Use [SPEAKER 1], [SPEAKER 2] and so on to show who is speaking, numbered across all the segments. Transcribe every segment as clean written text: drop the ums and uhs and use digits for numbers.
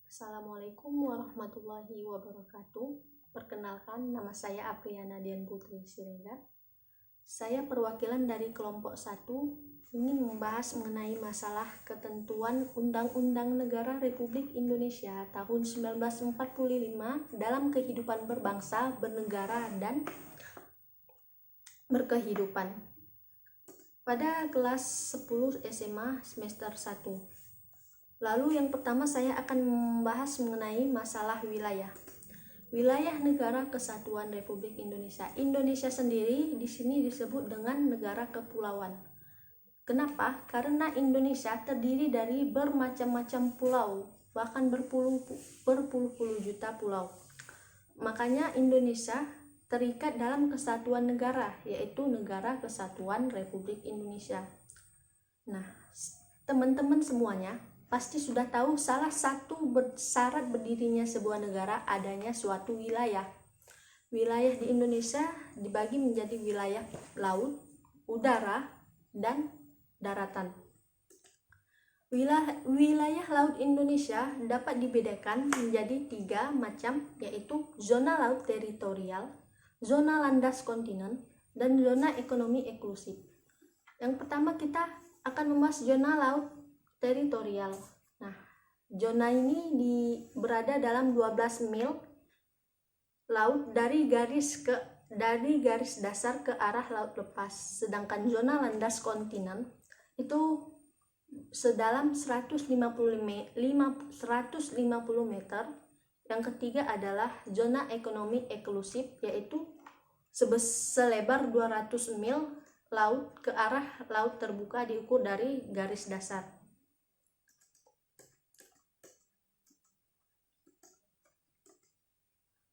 [SPEAKER 1] Assalamualaikum warahmatullahi wabarakatuh. Perkenalkan, nama saya Apriana Dian Putri Siregar. Saya perwakilan dari kelompok 1 ingin membahas mengenai masalah ketentuan Undang-Undang Negara Republik Indonesia tahun 1945 dalam kehidupan berbangsa, bernegara, dan berkehidupan. Pada kelas 10 SMA semester 1. Lalu yang pertama saya akan membahas mengenai masalah wilayah. Wilayah Negara Kesatuan Republik Indonesia. Indonesia sendiri di sini disebut dengan negara kepulauan. Kenapa? Karena Indonesia terdiri dari bermacam-macam pulau, bahkan berpuluh-puluh juta pulau. Makanya Indonesia terikat dalam kesatuan negara, yaitu Negara Kesatuan Republik Indonesia. Nah, teman-teman semuanya pasti sudah tahu salah satu syarat berdirinya sebuah negara adanya suatu wilayah. Wilayah di Indonesia dibagi menjadi wilayah laut, udara, dan daratan. Wilayah laut Indonesia dapat dibedakan menjadi 3 macam, yaitu zona laut teritorial, zona landas kontinen, dan zona ekonomi eksklusif. Yang pertama kita akan membahas zona laut teritorial. Nah, zona ini berada dalam 12 mil laut dari garis dasar ke arah laut lepas. Sedangkan zona landas kontinen itu sedalam 150 meter. Yang ketiga adalah zona ekonomi eksklusif, yaitu selebar 200 mil laut ke arah laut terbuka diukur dari garis dasar.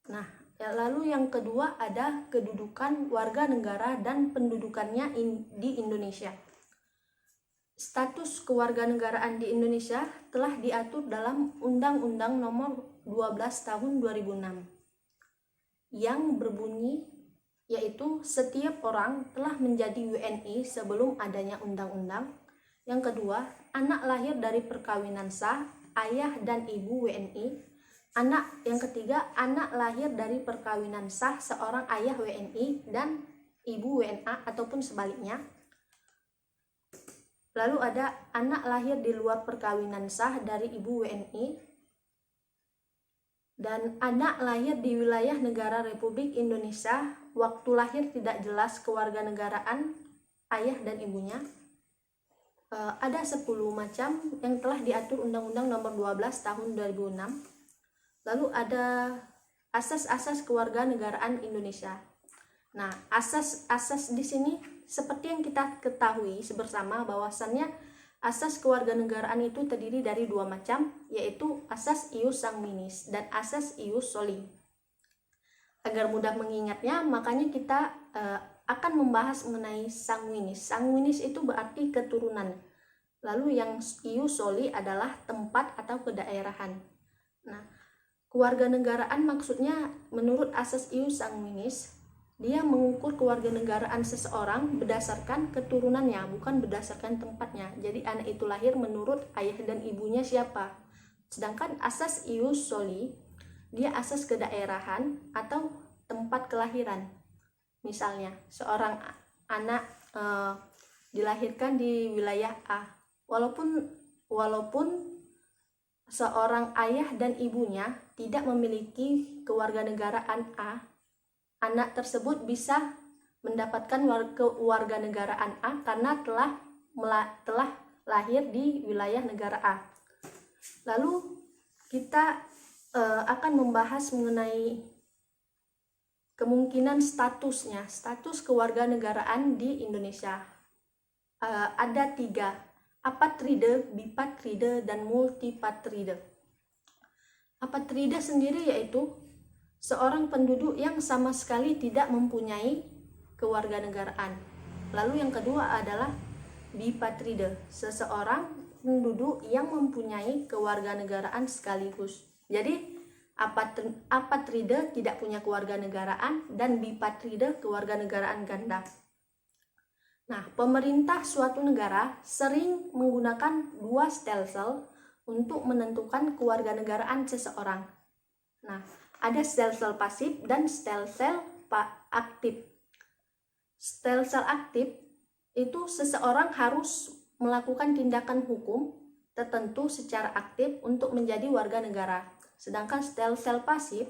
[SPEAKER 1] Nah, lalu yang kedua ada kedudukan warga negara dan pendudukannya di Indonesia. Status kewarganegaraan di Indonesia telah diatur dalam Undang-Undang Nomor 12 Tahun 2006 yang berbunyi yaitu setiap orang telah menjadi WNI sebelum adanya undang-undang. Yang kedua, anak lahir dari perkawinan sah, ayah dan ibu WNI. Yang ketiga, anak lahir dari perkawinan sah seorang ayah WNI dan ibu WNA ataupun sebaliknya. Lalu ada anak lahir di luar perkawinan sah dari ibu WNI dan anak lahir di wilayah negara Republik Indonesia, waktu lahir tidak jelas kewarganegaraan ayah dan ibunya. Ada 10 macam yang telah diatur Undang-Undang Nomor 12 Tahun 2006. Lalu ada asas-asas kewarganegaraan Indonesia. Nah, asas-asas di sini seperti yang kita ketahui bersama bahwasannya asas kewarganegaraan itu terdiri dari 2 macam, yaitu asas ius sanguinis dan asas ius soli. Agar mudah mengingatnya, makanya kita akan membahas mengenai sanguinis. Sanguinis itu berarti keturunan. Lalu yang ius soli adalah tempat atau kedaerahan. Nah, kewarganegaraan maksudnya menurut asas ius sanguinis, dia mengukur kewarganegaraan seseorang berdasarkan keturunannya, bukan berdasarkan tempatnya. Jadi anak itu lahir menurut ayah dan ibunya siapa. Sedangkan asas ius soli, dia asas kedaerahan atau tempat kelahiran. Misalnya, seorang anak dilahirkan di wilayah A, walaupun seorang ayah dan ibunya tidak memiliki kewarganegaraan A, anak tersebut bisa mendapatkan kewarganegaraan A karena telah lahir di wilayah negara A. Lalu kita akan membahas mengenai kemungkinan status kewarganegaraan di Indonesia. Ada 3. Apatride, bipatride, dan multipatride. Apatride sendiri yaitu seorang penduduk yang sama sekali tidak mempunyai kewarganegaraan. Lalu yang kedua adalah bipatride, seseorang penduduk yang mempunyai kewarganegaraan sekaligus. Jadi apatride tidak punya kewarganegaraan dan bipatride kewarganegaraan ganda. Nah, pemerintah suatu negara sering menggunakan dua stelsel untuk menentukan kewarganegaraan seseorang. Nah, ada stelsel pasif dan stelsel aktif. Stelsel aktif itu seseorang harus melakukan tindakan hukum tertentu secara aktif untuk menjadi warga negara. Sedangkan stelsel pasif,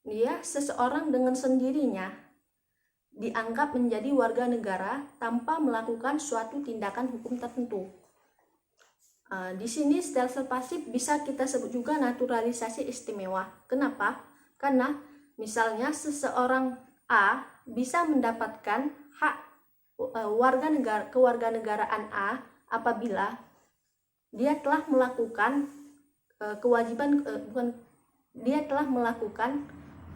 [SPEAKER 1] dia seseorang dengan sendirinya dianggap menjadi warga negara tanpa melakukan suatu tindakan hukum tertentu. Di sini stelsel pasif bisa kita sebut juga naturalisasi istimewa. Kenapa? Karena misalnya seseorang A bisa mendapatkan hak kewarganegaraan A apabila dia telah melakukan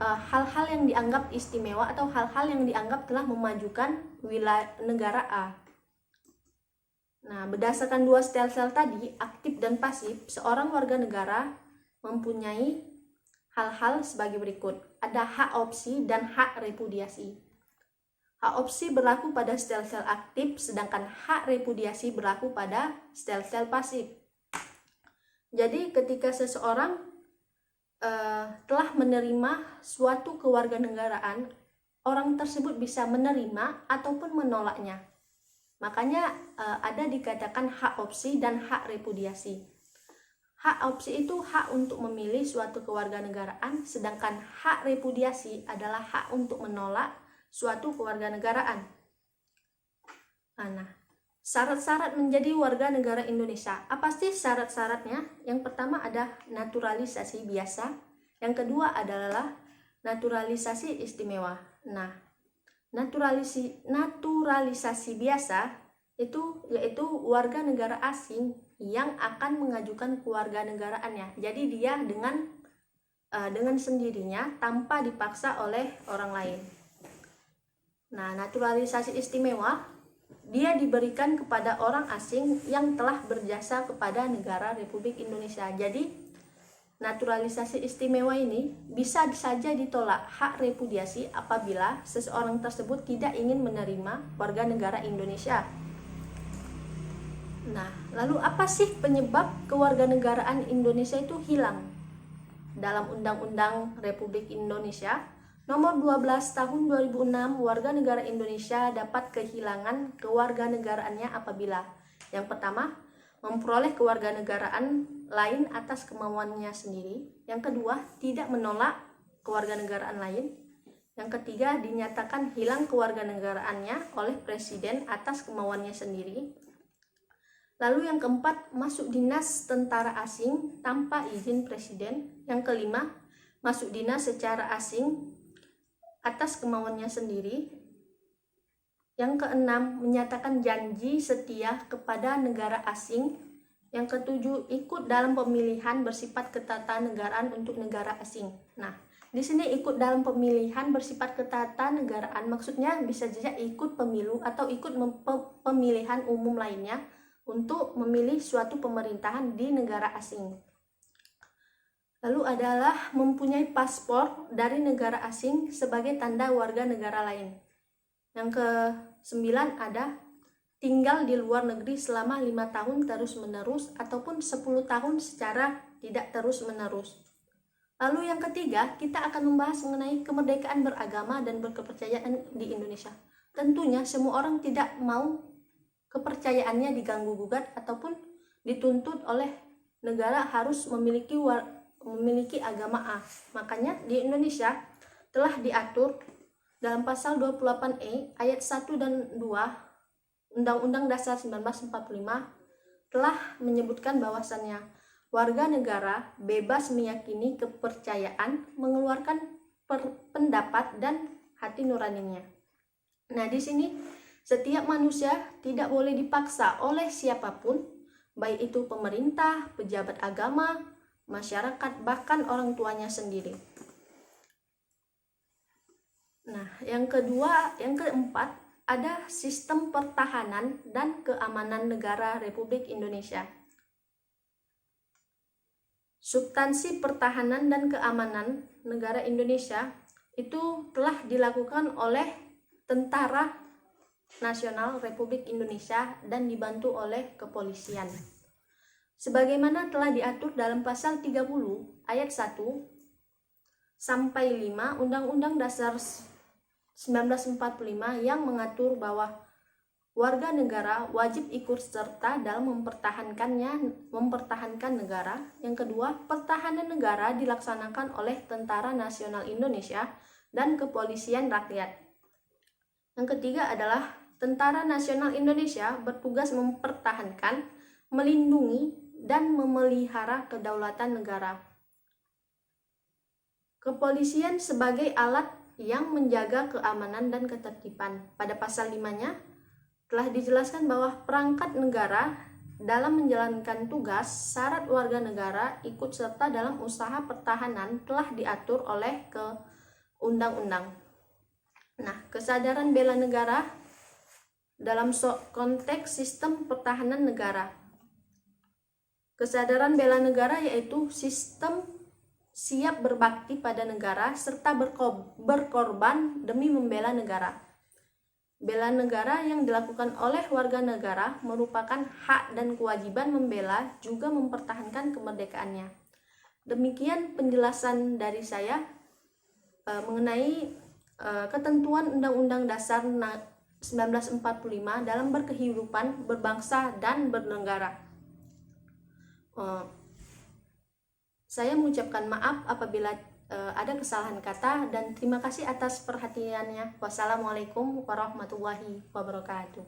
[SPEAKER 1] hal-hal yang dianggap istimewa atau hal-hal yang dianggap telah memajukan wilayah negara A. Nah, berdasarkan dua stelsel tadi, aktif dan pasif, seorang warga negara mempunyai hal-hal sebagai berikut. Ada hak opsi dan hak repudiasi. Hak opsi berlaku pada stelsel aktif, sedangkan hak repudiasi berlaku pada stelsel pasif. Jadi ketika seseorang telah menerima suatu kewarganegaraan, orang tersebut bisa menerima ataupun menolaknya. Makanya ada dikatakan hak opsi dan hak repudiasi. Hak opsi itu hak untuk memilih suatu kewarganegaraan, sedangkan hak repudiasi adalah hak untuk menolak suatu kewarganegaraan. Nah, syarat-syarat menjadi warga negara Indonesia. Apa sih syarat-syaratnya? Yang pertama ada naturalisasi biasa, yang kedua adalah naturalisasi istimewa. Nah, naturalisasi biasa itu yaitu warga negara asing yang akan mengajukan kewarganegaraannya. Jadi dia dengan sendirinya tanpa dipaksa oleh orang lain. Nah, naturalisasi istimewa dia diberikan kepada orang asing yang telah berjasa kepada negara Republik Indonesia. Jadi naturalisasi istimewa ini bisa saja ditolak hak repudiasi apabila seseorang tersebut tidak ingin menerima warga negara Indonesia. Nah, lalu apa sih penyebab kewarganegaraan Indonesia itu hilang? Dalam Undang-Undang Republik Indonesia Nomor 12 Tahun 2006, warga negara Indonesia dapat kehilangan kewarganegaraannya apabila yang pertama, memperoleh kewarganegaraan lain atas kemauannya sendiri. Yang kedua, tidak menolak kewarganegaraan lain. Yang ketiga, dinyatakan hilang kewarganegaraannya oleh presiden atas kemauannya sendiri. Lalu yang keempat, masuk dinas tentara asing tanpa izin presiden. Yang kelima, masuk dinas secara asing atas kemauannya sendiri. Yang keenam, menyatakan janji setia kepada negara asing. Yang ketujuh, ikut dalam pemilihan bersifat ketatanegaraan untuk negara asing. Nah, di sini ikut dalam pemilihan bersifat ketatanegaraan maksudnya bisa saja ikut pemilu atau ikut pemilihan umum lainnya untuk memilih suatu pemerintahan di negara asing. Lalu adalah mempunyai paspor dari negara asing sebagai tanda warga negara lain. Yang ke-9 ada tinggal di luar negeri selama 5 tahun terus-menerus ataupun 10 tahun secara tidak terus-menerus. Lalu yang ketiga, kita akan membahas mengenai kemerdekaan beragama dan berkepercayaan di Indonesia. Tentunya semua orang tidak mau kepercayaannya diganggu-gugat ataupun dituntut oleh negara harus memiliki agama A. Makanya di Indonesia telah diatur dalam pasal 28E ayat 1 dan 2 Undang-Undang Dasar 1945 telah menyebutkan bahwasannya warga negara bebas meyakini kepercayaan, mengeluarkan pendapat dan hati nuraninya. Nah, di sini setiap manusia tidak boleh dipaksa oleh siapapun, baik itu pemerintah, pejabat agama, masyarakat, bahkan orang tuanya sendiri. Nah, yang keempat, ada sistem pertahanan dan keamanan negara Republik Indonesia. Substansi pertahanan dan keamanan negara Indonesia itu telah dilakukan oleh tentara Nasional Republik Indonesia dan dibantu oleh kepolisian. Sebagaimana telah diatur dalam pasal 30 ayat 1 sampai 5 Undang-Undang Dasar 1945 yang mengatur bahwa warga negara wajib ikut serta dalam mempertahankan negara. Yang kedua, pertahanan negara dilaksanakan oleh Tentara Nasional Indonesia dan Kepolisian Rakyat. Yang ketiga adalah Tentara Nasional Indonesia bertugas mempertahankan, melindungi, dan memelihara kedaulatan negara. Kepolisian sebagai alat yang menjaga keamanan dan ketertiban. Pada pasal 5-nya telah dijelaskan bahwa perangkat negara dalam menjalankan tugas, syarat warga negara ikut serta dalam usaha pertahanan telah diatur oleh undang-undang. Nah, kesadaran bela negara dalam konteks sistem pertahanan negara. Kesadaran bela negara yaitu sistem siap berbakti pada negara serta berkorban demi membela negara. Bela negara yang dilakukan oleh warga negara merupakan hak dan kewajiban membela juga mempertahankan kemerdekaannya. Demikian penjelasan dari saya mengenai ketentuan Undang-Undang Dasar 1945 dalam berkehidupan, berbangsa, dan bernegara. Saya mengucapkan maaf apabila ada kesalahan kata dan terima kasih atas perhatiannya. Wassalamualaikum warahmatullahi wabarakatuh.